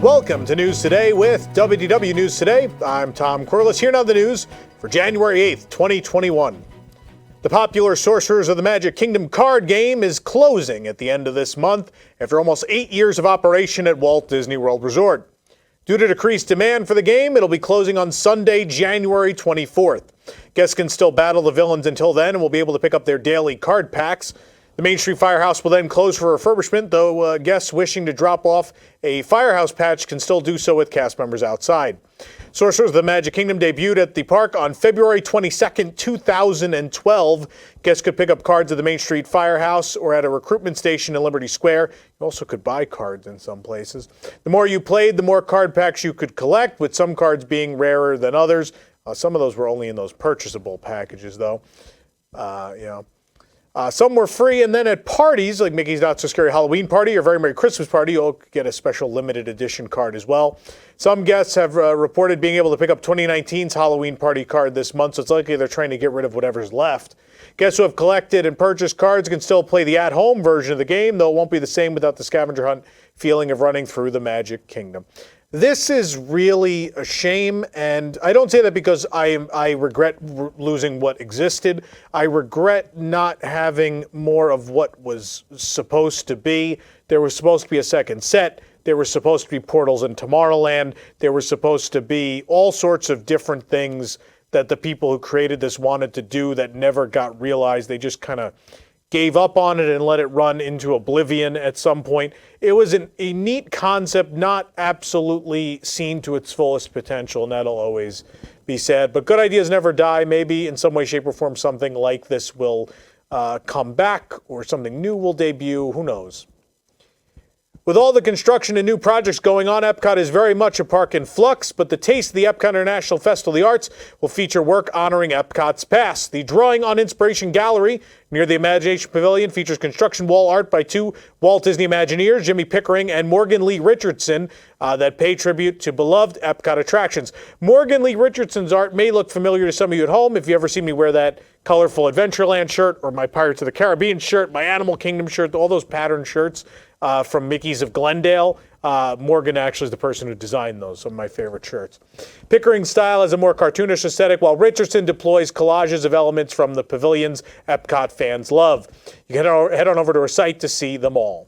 Welcome to News Today with WDW News Today. I'm Tom Corliss. Here now the news for January 8th, 2021. The popular Sorcerers of the Magic Kingdom card game is closing at the end of this month after almost 8 years of operation at Walt Disney World Resort. Due to decreased demand for the game, it'll be closing on Sunday, January 24th. Guests can still battle the villains until then and will be able to pick up their daily card packs. The Main Street Firehouse will then close for refurbishment, though guests wishing to drop off a Firehouse patch can still do so with cast members outside. Sorcerers of the Magic Kingdom debuted at the park on February 22nd, 2012. Guests could pick up cards at the Main Street Firehouse or at a recruitment station in Liberty Square. You also could buy cards in some places. The more you played, the more card packs you could collect, with some cards being rarer than others. Some of those were only in those purchasable packages, though. Some were free, and then at parties like Mickey's Not So Scary Halloween Party or Very Merry Christmas Party, you'll get a special limited edition card as well. Some guests have reported being able to pick up 2019's Halloween Party card this month, so it's likely they're trying to get rid of whatever's left. Guests who have collected and purchased cards can still play the at-home version of the game, though it won't be the same without the scavenger hunt feeling of running through the Magic Kingdom. This is really a shame, and I don't say that because I regret losing what existed. I regret not having more of what was supposed to be. There was supposed to be a second set. There were supposed to be portals in Tomorrowland. There were supposed to be all sorts of different things that the people who created this wanted to do that never got realized. They just kind of gave up on it and let it run into oblivion at some point. It was a neat concept, not absolutely seen to its fullest potential, and that'll always be sad. But good ideas never die. Maybe in some way, shape, or form, something like this will come back or something new will debut. Who knows? With all the construction and new projects going on, EPCOT is very much a park in flux, but the Taste of the EPCOT International Festival of the Arts will feature work honoring EPCOT's past. The Drawing on Inspiration Gallery near the Imagination Pavilion features construction wall art by two Walt Disney Imagineers, Jimmy Pickering and Morgan Lee Richardson, that pay tribute to beloved EPCOT attractions. Morgan Lee Richardson's art may look familiar to some of you at home if you ever see me wear that colorful Adventureland shirt or my Pirates of the Caribbean shirt, my Animal Kingdom shirt, all those pattern shirts. From Mickey's of Glendale. Morgan actually is the person who designed those, some of my favorite shirts. Pickering's style has a more cartoonish aesthetic, while Richardson deploys collages of elements from the pavilions Epcot fans love. You can head on over to her site to see them all.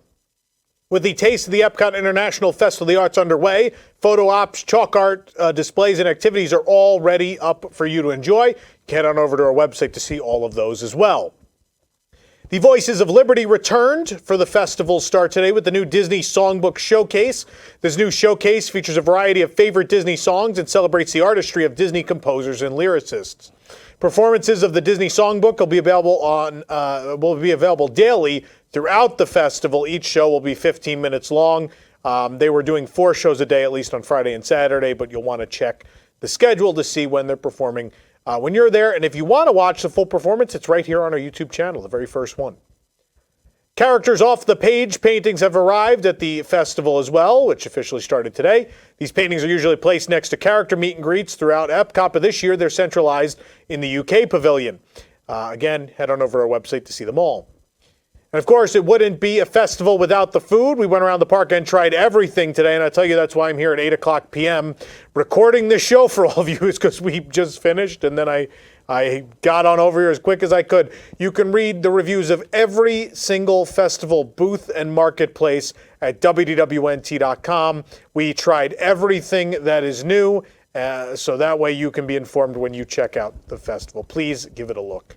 With the Taste of the EPCOT International Festival of the Arts underway, photo ops, chalk art displays, and activities are all ready up for you to enjoy. You can head on over to our website to see all of those as well. The Voices of Liberty returned for the festival's start today with the new Disney Songbook Showcase. This new showcase features a variety of favorite Disney songs and celebrates the artistry of Disney composers and lyricists. Performances of the Disney Songbook will be available daily throughout the festival. Each show will be 15 minutes long. They were doing 4 shows a day, at least on Friday and Saturday, but you'll want to check the schedule to see when they're performing when you're there. And if you want to watch the full performance, it's right here on our YouTube channel, the very first one. Characters off the page paintings have arrived at the festival as well, which officially started today. These paintings are usually placed next to character meet and greets throughout EPCOT, but this year they're centralized in the UK pavilion. Again, head on over to our website to see them all. And of course, it wouldn't be a festival without the food. We went around the park and tried everything today, and I tell you that's why I'm here at 8 o'clock p.m. recording this show for all of you, is because we just finished, and then I got on over here as quick as I could. You can read the reviews of every single festival booth and marketplace at WDWNT.com. We tried everything that is new, so that way you can be informed when you check out the festival. Please give it a look.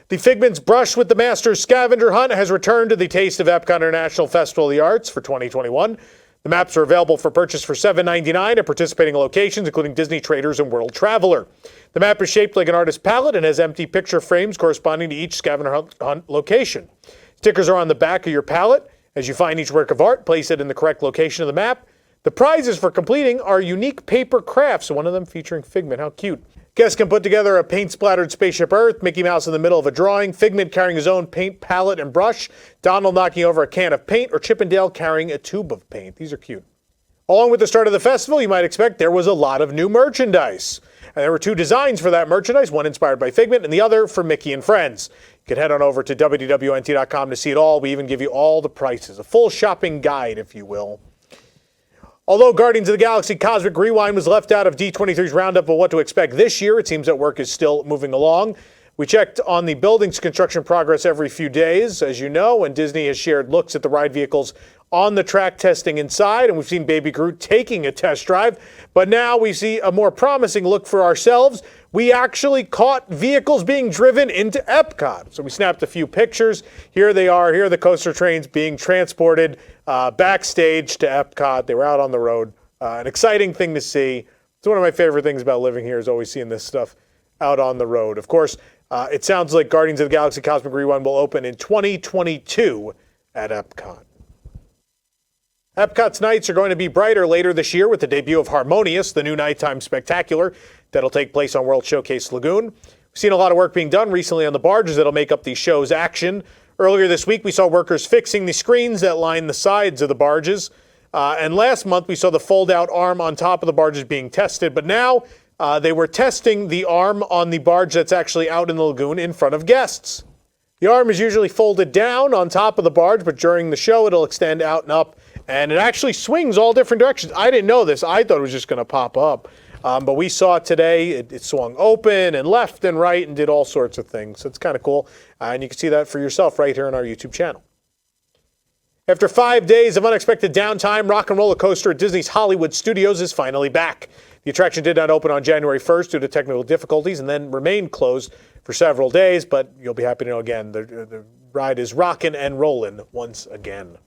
The Figment's Brush with the Masters Scavenger Hunt has returned to the Taste of EPCOT International Festival of the Arts for 2021. The maps are available for purchase for $7.99 at participating locations, including Disney Traders and World Traveler. The map is shaped like an artist's palette and has empty picture frames corresponding to each scavenger hunt location. Stickers are on the back of your palette. As you find each work of art, place it in the correct location of the map. The prizes for completing are unique paper crafts, one of them featuring Figment. How cute. Guests can put together a paint-splattered spaceship Earth, Mickey Mouse in the middle of a drawing, Figment carrying his own paint palette and brush, Donald knocking over a can of paint, or Chip and Dale carrying a tube of paint. These are cute. Along with the start of the festival, you might expect there was a lot of new merchandise. And there were 2 designs for that merchandise, one inspired by Figment and the other for Mickey and Friends. You can head on over to WDWNT.com to see it all. We even give you all the prices, a full shopping guide, if you will. Although Guardians of the Galaxy Cosmic Rewind was left out of D23's roundup of what to expect this year, it seems that work is still moving along. We checked on the building's construction progress every few days, as you know, and Disney has shared looks at the ride vehicles on the track testing inside, and we've seen Baby Groot taking a test drive. But now we see a more promising look for ourselves. We actually caught vehicles being driven into EPCOT. So we snapped a few pictures. Here they are. Here are the coaster trains being transported backstage to EPCOT. They were out on the road. An exciting thing to see. It's one of my favorite things about living here is always seeing this stuff out on the road. Of course, it sounds like Guardians of the Galaxy Cosmic Rewind will open in 2022 at EPCOT. EPCOT's nights are going to be brighter later this year with the debut of Harmonious, the new nighttime spectacular that'll take place on World Showcase Lagoon. We've seen a lot of work being done recently on the barges that'll make up the show's action. Earlier this week, we saw workers fixing the screens that line the sides of the barges. And last month, we saw the fold-out arm on top of the barges being tested. But now, they were testing the arm on the barge that's actually out in the lagoon in front of guests. The arm is usually folded down on top of the barge, but during the show, it'll extend out and up. And it actually swings all different directions. I didn't know this. I thought it was just going to pop up. But we saw it today. It swung open and left and right and did all sorts of things. So it's kind of cool. And you can see that for yourself right here on our YouTube channel. After 5 days of unexpected downtime, Rock and Roller Coaster at Disney's Hollywood Studios is finally back. The attraction did not open on January 1st due to technical difficulties and then remained closed for several days. But you'll be happy to know again, the ride is rocking and rolling once again.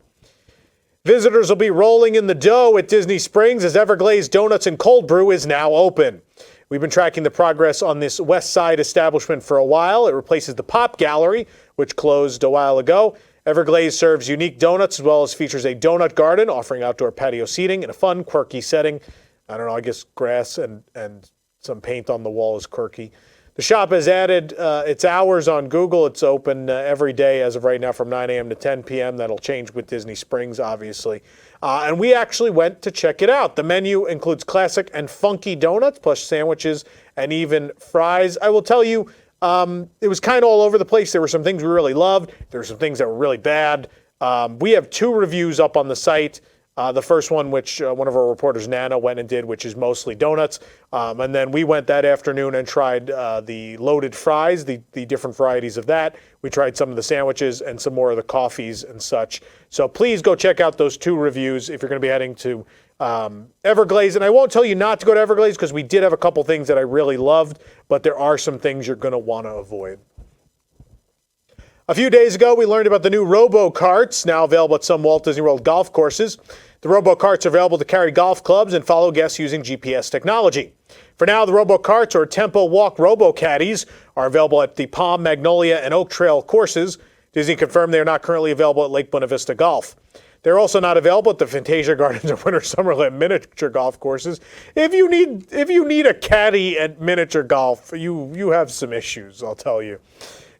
Visitors will be rolling in the dough at Disney Springs as Everglades Donuts and Cold Brew is now open. We've been tracking the progress on this West Side establishment for a while. It replaces the Pop Gallery, which closed a while ago. Everglades serves unique donuts as well as features a donut garden offering outdoor patio seating in a fun, quirky setting. I don't know, I guess grass and some paint on the wall is quirky. The shop has added its hours on Google. It's open every day as of right now from 9 a.m. to 10 p.m. That'll change with Disney Springs, obviously. And we actually went to check it out. The menu includes classic and funky donuts, plus sandwiches and even fries. I will tell you, it was kind of all over the place. There were some things we really loved. There were some things that were really bad. We have 2 reviews up on the site. The first one, which one of our reporters, Nana, went and did, which is mostly donuts. And then we went that afternoon and tried the loaded fries, the different varieties of that. We tried some of the sandwiches and some more of the coffees and such. So please go check out those 2 reviews if you're going to be heading to Everglades. And I won't tell you not to go to Everglades because we did have a couple things that I really loved, but there are some things you're going to want to avoid. A few days ago, we learned about the new RoboCarts, now available at some Walt Disney World golf courses. The RoboCarts are available to carry golf clubs and follow guests using GPS technology. For now, the RoboCarts, or Tempo Walk RoboCaddys, are available at the Palm, Magnolia, and Oak Trail courses. Disney confirmed they are not currently available at Lake Buena Vista Golf. They're also not available at the Fantasia Gardens or Winter Summerland miniature golf courses. If you need a caddy at miniature golf, you have some issues, I'll tell you.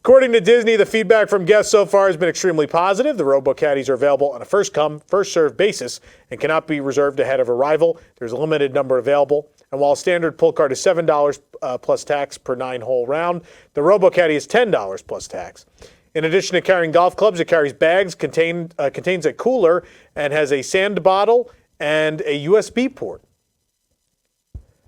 According to Disney, the feedback from guests so far has been extremely positive. The RoboCaddys are available on a first-come, first-served basis and cannot be reserved ahead of arrival. There's a limited number available. And while a standard pull card is $7 plus tax per 9-hole round, the RoboCaddy is $10 plus tax. In addition to carrying golf clubs, it carries bags, contains a cooler, and has a sand bottle and a USB port.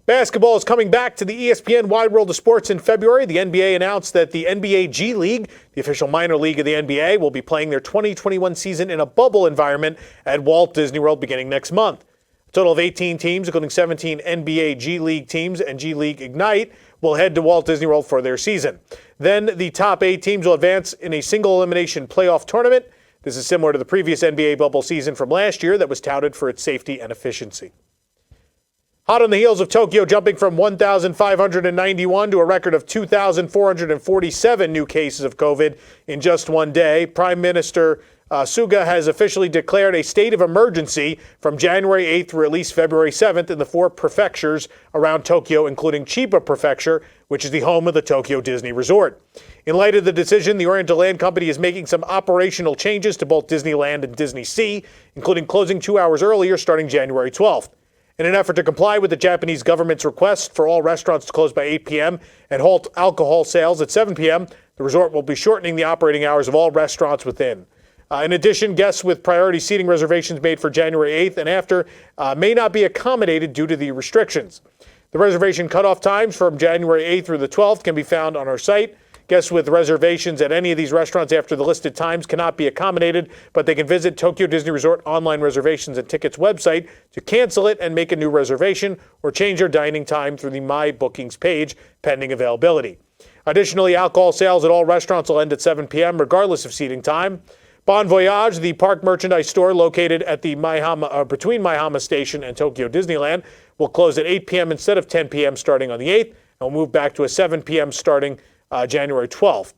Basketball is coming back to the ESPN Wide World of Sports in February. The NBA announced that the NBA G League, the official minor league of the NBA, will be playing their 2021 season in a bubble environment at Walt Disney World beginning next month. A total of 18 teams, including 17 NBA G League teams and G League Ignite, will head to Walt Disney World for their season. Then the top 8 teams will advance in a single elimination playoff tournament. This is similar to the previous NBA bubble season from last year that was touted for its safety and efficiency. Hot on the heels of Tokyo jumping from 1,591 to a record of 2,447 new cases of COVID in just one day, Prime Minister Suga has officially declared a state of emergency from January 8th through at least February 7th in the 4 prefectures around Tokyo, including Chiba Prefecture, which is the home of the Tokyo Disney Resort. In light of the decision, the Oriental Land Company is making some operational changes to both Disneyland and Disney Sea, including closing 2 hours earlier starting January 12th. In an effort to comply with the Japanese government's request for all restaurants to close by 8 p.m. and halt alcohol sales at 7 p.m., the resort will be shortening the operating hours of all restaurants within. In addition, guests with priority seating reservations made for January 8th and after may not be accommodated due to the restrictions. The reservation cutoff times from January 8th through the 12th can be found on our site. Guests with reservations at any of these restaurants after the listed times cannot be accommodated, but they can visit Tokyo Disney Resort online reservations and tickets website to cancel it and make a new reservation or change their dining time through the My Bookings page, pending availability. Additionally, alcohol sales at all restaurants will end at 7 p.m. regardless of seating time. Bon Voyage, the park merchandise store located at the between Maihama Station and Tokyo Disneyland, will close at 8 p.m. instead of 10 p.m. starting on the 8th, and will move back to a 7 p.m. starting January 12th.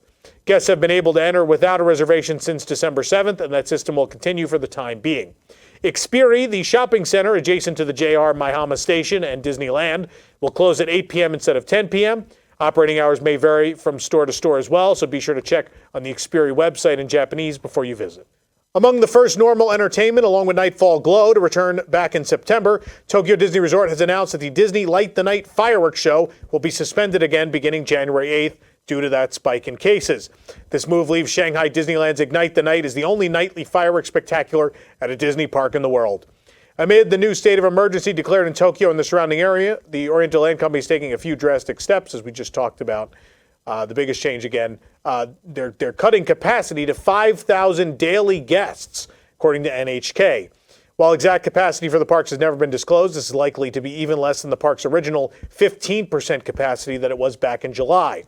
Guests have been able to enter without a reservation since December 7th, and that system will continue for the time being. Xperi, the shopping center adjacent to the JR Maihama Station and Disneyland, will close at 8 p.m. instead of 10 p.m. Operating hours may vary from store to store as well, so be sure to check on the Xperi website in Japanese before you visit. Among the first normal entertainment, along with Nightfall Glow, to return back in September, Tokyo Disney Resort has announced that the Disney Light the Night fireworks show will be suspended again beginning January 8th due to that spike in cases. This move leaves Shanghai Disneyland's Ignite the Night as the only nightly fireworks spectacular at a Disney park in the world. Amid the new state of emergency declared in Tokyo and the surrounding area, the Oriental Land Company is taking a few drastic steps, as we just talked about. The biggest change again, they're cutting capacity to 5,000 daily guests, according to NHK. While exact capacity for the parks has never been disclosed, this is likely to be even less than the park's original 15% capacity that it was back in July.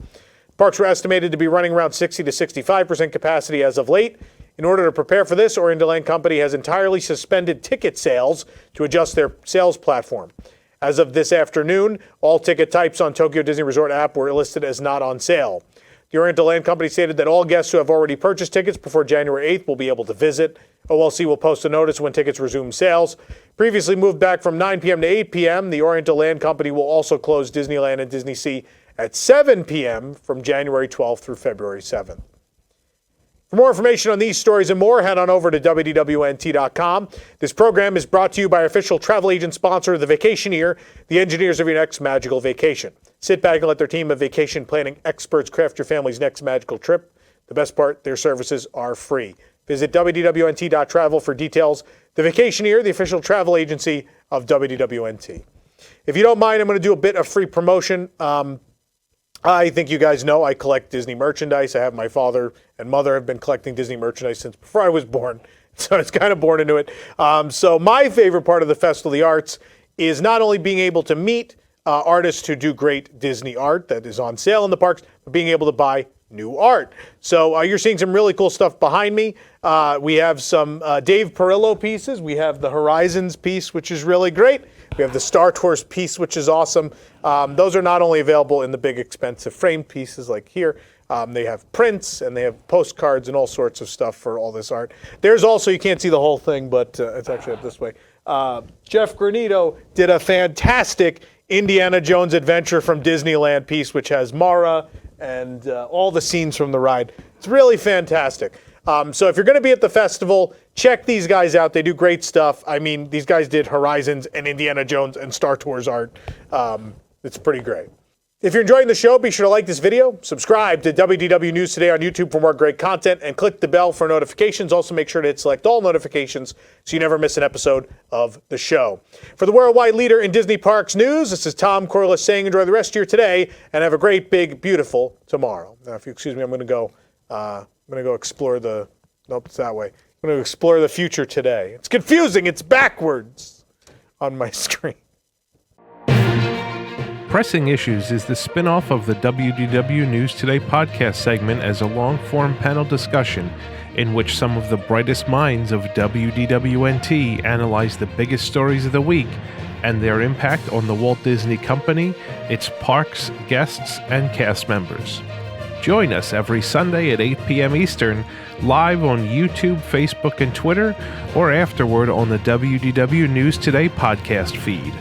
Parks were estimated to be running around 60 to 65% capacity as of late. In order to prepare for this, Oriental Land Company has entirely suspended ticket sales to adjust their sales platform. As of this afternoon, all ticket types on Tokyo Disney Resort app were listed as not on sale. The Oriental Land Company stated that all guests who have already purchased tickets before January 8th will be able to visit. OLC will post a notice when tickets resume sales. Previously moved back from 9 p.m. to 8 p.m., the Oriental Land Company will also close Disneyland and Disney Sea at 7 p.m. from January 12th through February 7th. For more information on these stories and more, head on over to WDWNT.com. This program is brought to you by our official travel agent sponsor, The Vacationeer, the engineers of your next magical vacation. Sit back and let their team of vacation planning experts craft your family's next magical trip. The best part, their services are free. Visit WDWNT.travel for details. The Vacationeer, the official travel agency of WDWNT. If you don't mind, I'm going to do a bit of free promotion. I think you guys know I collect Disney merchandise. I have my father and mother have been collecting Disney merchandise since before I was born. So it's kind of born into it. So my favorite part of the Festival of the Arts is not only being able to meet artists who do great Disney art that is on sale in the parks, but being able to buy new art. So you're seeing some really cool stuff behind me. We have some Dave Perillo pieces. We have the Horizons piece, which is really great. We have the Star Tours piece, which is awesome. Those are not only available in the big expensive framed pieces like here, they have prints and they have postcards and all sorts of stuff for all this art. There's also, you can't see the whole thing, but it's actually up this way. Jeff Granito did a fantastic Indiana Jones Adventure from Disneyland piece, which has Mara and all the scenes from the ride. It's really fantastic. So if you're going to be at the festival, check these guys out. They do great stuff. I mean, these guys did Horizons and Indiana Jones and Star Tours art. It's pretty great. If you're enjoying the show, be sure to like this video, subscribe to WDW News Today on YouTube for more great content, and click the bell for notifications. Also, make sure to hit select all notifications so you never miss an episode of the show. For the worldwide leader in Disney Parks news, this is Tom Corliss saying enjoy the rest of your today and have a great, big, beautiful tomorrow. Now, if you excuse me, I'm going to go explore the, nope, it's that way. I'm going to explore the future today. It's confusing. It's backwards on my screen. Pressing Issues is the spin-off of the WDW News Today podcast segment as a long-form panel discussion in which some of the brightest minds of WDWNT analyze the biggest stories of the week and their impact on the Walt Disney Company, its parks, guests, and cast members. Join us every Sunday at 8 p.m. Eastern, live on YouTube, Facebook, and Twitter, or afterward on the WDW News Today podcast feed.